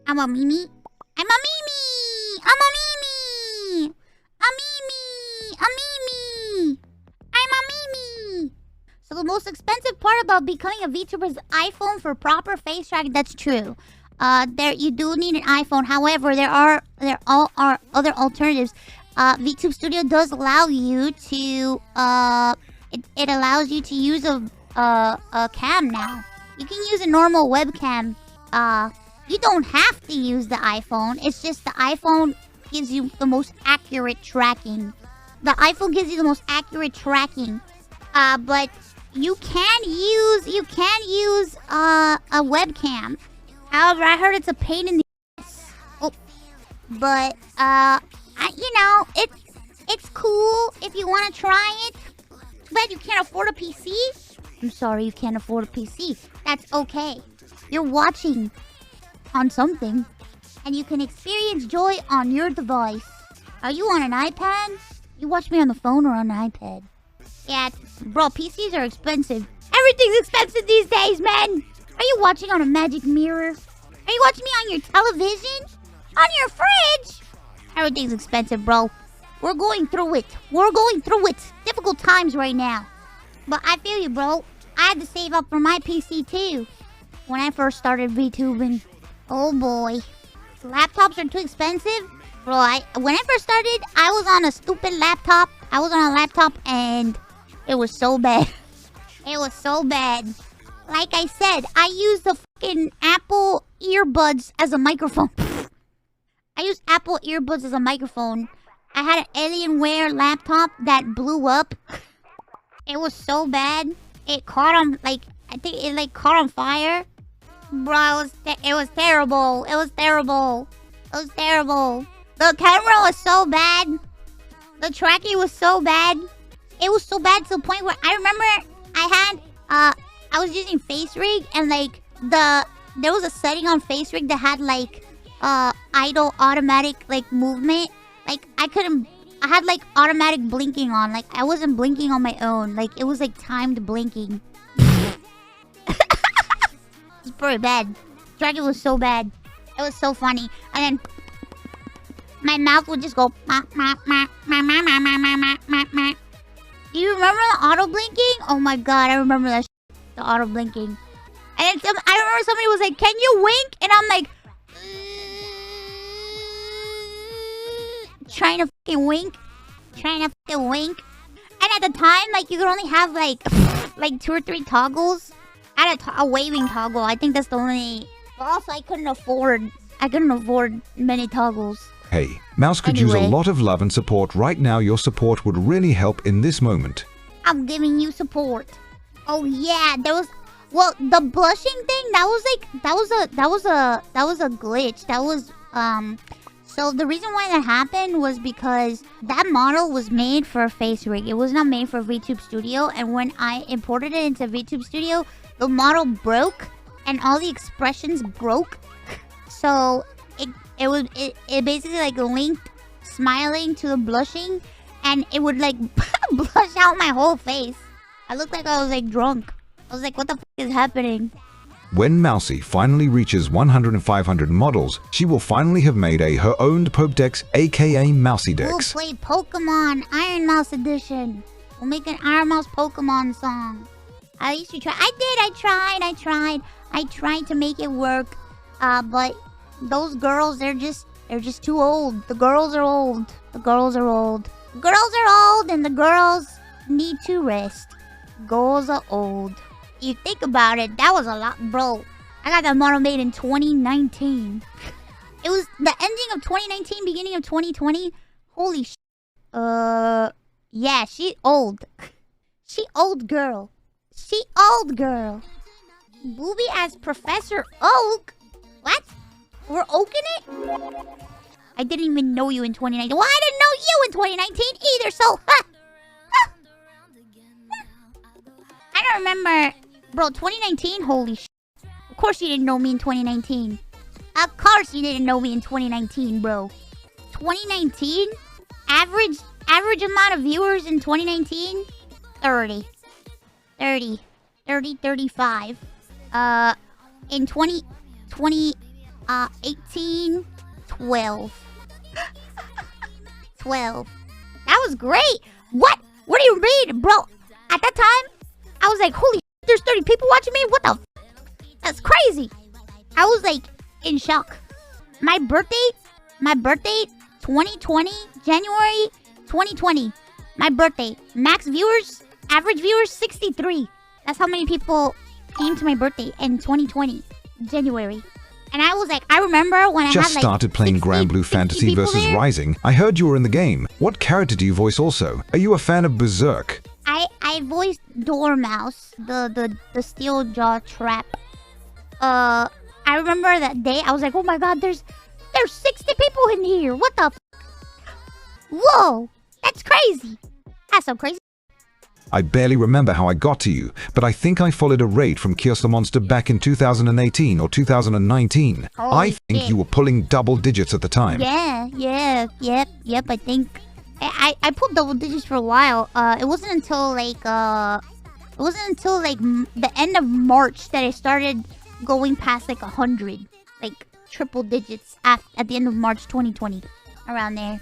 I'm a Mimi. I'm a Mimi. I'm a Mimi. A Mimi. A Mimi. I'm a Mimi. So the most expensive part about becoming a VTuber is iPhone for proper face tracking. That's true. There you do need an iPhone. However, there are other alternatives. VTube Studio does allow you to it allows you to use a cam now. You can use a normal webcam. You don't have to use the iPhone. It's just the iPhone gives you the most accurate tracking. The iPhone gives you the most accurate tracking. But you can use a webcam. However, I heard it's a pain in the ass. Oh, but you know, it's cool if you want to try it. Too bad you can't afford a PC. I'm sorry you can't afford a PC. That's okay. You're watching on something, and you can experience joy on your device. Are you on an iPad? You watch me on the phone or on an iPad? Yeah, bro, PCs are expensive. Everything's expensive these days, man. Are you watching on a magic mirror? Are you watching me on your television? On your fridge? Everything's expensive, bro. We're going through it. We're going through it. Difficult times right now. But I feel you, bro. I had to save up for my PC, too. When I first started VTubing. Oh, boy. Laptops are too expensive? Bro, when I first started, I was on a stupid laptop. I was on a laptop, and it was so bad. It was so bad. Like I said, I used the fucking Apple earbuds as a microphone. I used Apple earbuds as a microphone. I had an Alienware laptop that blew up. It was so bad. It caught on, like, I think it, like, caught on fire. Bro, it was terrible. It was terrible. It was terrible. The camera was so bad. The tracking was so bad. It was so bad to the point where I remember I was using FaceRig, and like there was a setting on FaceRig that had like idle automatic like movement. Like I had like automatic blinking on. Like I wasn't blinking on my own. Like it was like timed blinking. It's pretty bad. Dragon was so bad. It was so funny. And then my mouth would just go. Do you remember the auto blinking? Oh my god, I remember that. The auto blinking. And then I remember somebody was like, "Can you wink?" And I'm like, trying to fucking wink. Trying to fucking wink. And at the time, like, you could only have like 2 or 3 toggles. I had a waving toggle. I think that's the only. But also, I couldn't afford many toggles. Hey, Mouse could use a lot of love and support right now. Your support would really help in this moment. I'm giving you support. Oh yeah, there was. Well, the blushing thing, that was a glitch. That was So the reason why that happened was because that model was made for FaceRig. It was not made for VTube Studio, and when I imported it into VTube Studio, the model broke and all the expressions broke. So it basically like linked smiling to the blushing, and it would like blush out my whole face. I looked like I was like drunk. I was like, what the f is happening? When Mousey finally reaches 100 and 500 models, she will finally have made her own Pokedex, aka Mousey Dex. We'll play Pokemon Ironmouse edition. We'll make an Ironmouse Pokemon song. I used to try. I tried to make it work. But those girls, they're just too old. The girls are old. The girls are old, and the girls need to rest. Girls are old. You think about it, that was a lot, bro. I got that model made in 2019. It was the ending of 2019, beginning of 2020. Holy sh. Yeah, she old. She old girl. She old girl. Booby as Professor Oak? What? We're oaking it? I didn't even know you in 2019. Well, I didn't know you in 2019 either, so... I don't remember... Bro, 2019? Holy sh... Of course you didn't know me in 2019. Of course you didn't know me in 2019, bro. 2019? Average amount of viewers in 2019? 30. 35. In 2020... 18, 12. 12. That was great. What? What do you mean, bro? At that time, I was like, holy shit, there's 30 people watching me? What the f? That's crazy. I was like in shock. My birthday, 2020, January 2020. My birthday. Max viewers, average viewers, 63. That's how many people came to my birthday in 2020, January. And I was like, I remember when I Just had like started playing 60, Grand Blue 60 Fantasy people vs. there. Rising. I heard you were in the game. What character do you voice also? Are you a fan of Berserk? I voiced Mouse, the steel jaw trap. I remember that day. I was like, oh my god, there's 60 people in here. What the? Whoa, that's crazy. That's so crazy. I barely remember how I got to you, but I think I followed a raid from Kiosk the Monster back in 2018 or 2019. I think you were pulling double digits at the time. Yep. I think I pulled double digits for a while. It wasn't until like the end of March that I started going past like 100, like triple digits at the end of March 2020, around there.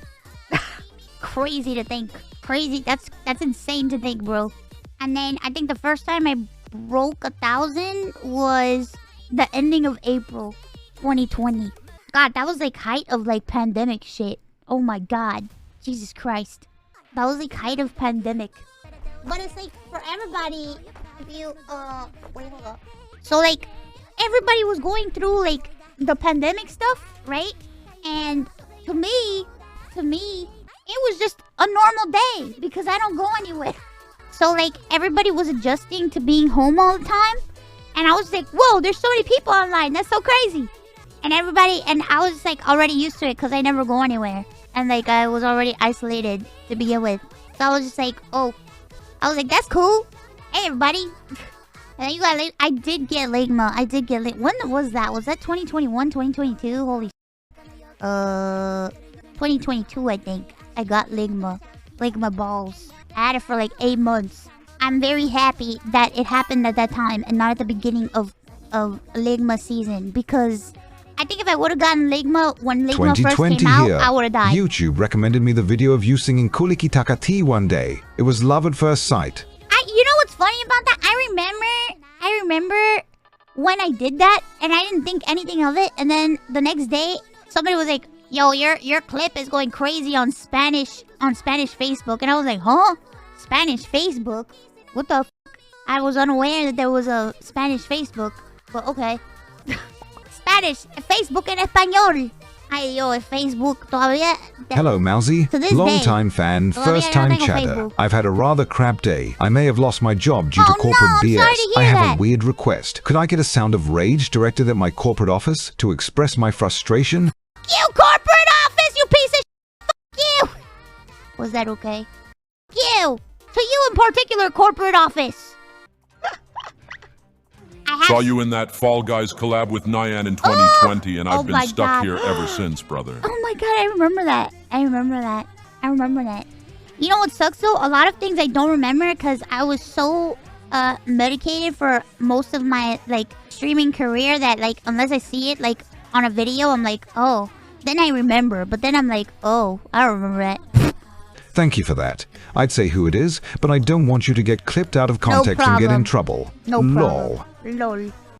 Crazy to think. Crazy. That's insane to think, bro. And then I think the first time I broke 1,000 was the ending of April 2020. God, that was like height of like pandemic shit. Oh my god. Jesus Christ. That was like height of pandemic. But it's like for everybody, if you wait, hold up. So like everybody was going through like the pandemic stuff, right? And to me, it was just a normal day because I don't go anywhere. So like everybody was adjusting to being home all the time. And I was like, whoa, there's so many people online. That's so crazy. And I was like already used to it because I never go anywhere. And like I was already isolated to begin with. So I was just like, oh. I was like, that's cool. Hey everybody. And then you got I did get Ligma. When was that? Was that 2021, 2022? Holy 2022, I think. I got Ligma balls. I had it for like 8 months. I'm very happy that it happened at that time and not at the beginning of Ligma season, because I think if I would have gotten Ligma when Ligma first came out, I would have died. YouTube recommended me the video of you singing Kuliki Takati one day. It was love at first sight. You know what's funny about that? I remember when I did that and I didn't think anything of it, and then the next day somebody was like, yo, your clip is going crazy on Spanish Facebook. And I was like, huh? Spanish Facebook? What the f? I was unaware that there was a Spanish Facebook. But okay. Spanish, Facebook en español. Ay, yo, Facebook todavía. Hello, Mousey. Long-time fan, first-time chatter. I've had a rather crap day. I may have lost my job due to corporate BS. I have a weird request. Could I get a sound of rage directed at my corporate office to express my frustration? You corporate office, you piece of shit! Fuck you! Was that okay? You! To you in particular, corporate office! Saw you in that Fall Guys collab with Nyan in 2020, and I've been stuck here ever since, brother. Oh my god, I remember that. You know what sucks though? A lot of things I don't remember because I was so medicated for most of my like streaming career that like unless I see it like on a video, I'm like, oh. Then I remember, but then I'm like, oh, I don't remember that. Thank you for that. I'd say who it is, but I don't want you to get clipped out of context and get in trouble. No problem. Lol.